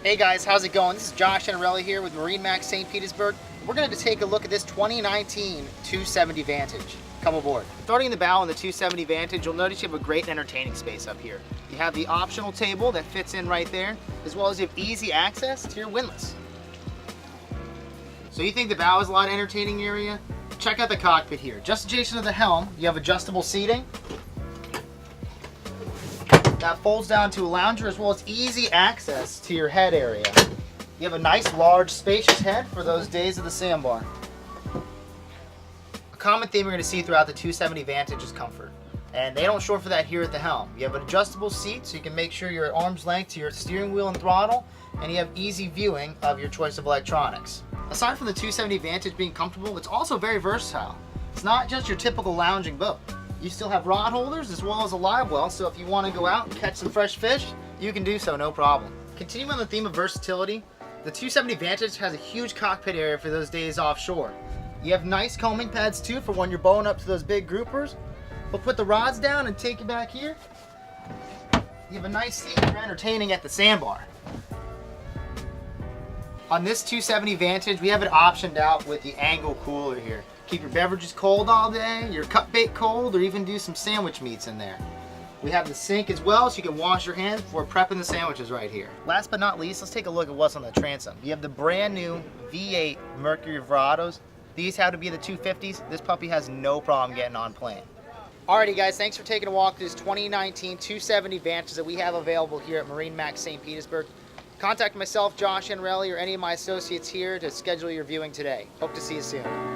Hey guys, how's it going? This is Josh Anarelli here with MarineMax St. Petersburg. We're going to take a look at this 2019 270 Vantage. Come aboard. Starting in the bow on the 270 Vantage, you'll notice you have a great entertaining space up here. You have the optional table that fits in right there, as well as you have easy access to your windlass. So you think the bow is a lot of entertaining area? Check out the cockpit here. Just adjacent to the helm, you have adjustable seating. That folds down to a lounger, as well as easy access to your head area. You have a nice, large, spacious head for those days of the sandbar. A common theme we're going to see throughout the 270 Vantage is comfort. And they don't short for that here at the helm. You have an adjustable seat so you can make sure you're at arm's length to your steering wheel and throttle, and you have easy viewing of your choice of electronics. Aside from the 270 Vantage being comfortable, it's also very versatile. It's not just your typical lounging boat. You still have rod holders as well as a live well, so if you want to go out and catch some fresh fish, you can do so, no problem. Continuing on the theme of versatility, the 270 Vantage has a huge cockpit area for those days offshore. You have nice combing pads too for when you're bowing up to those big groupers. We'll put the rods down and take you back here. You have a nice seat for entertaining at the sandbar. On this 270 Vantage, we have it optioned out with the angle cooler here. Keep your beverages cold all day, your cut bait cold, or even do some sandwich meats in there. We have the sink as well, so you can wash your hands before prepping the sandwiches right here. Last but not least, let's take a look at what's on the transom. You have the brand new V8 Mercury Verados. These have to be the 250s. This puppy has no problem getting on plane. Alrighty guys, thanks for taking a walk through this 2019 270 Vantage that we have available here at MarineMax St. Petersburg. Contact myself, Josh Anarelli, or any of my associates here to schedule your viewing today. Hope to see you soon.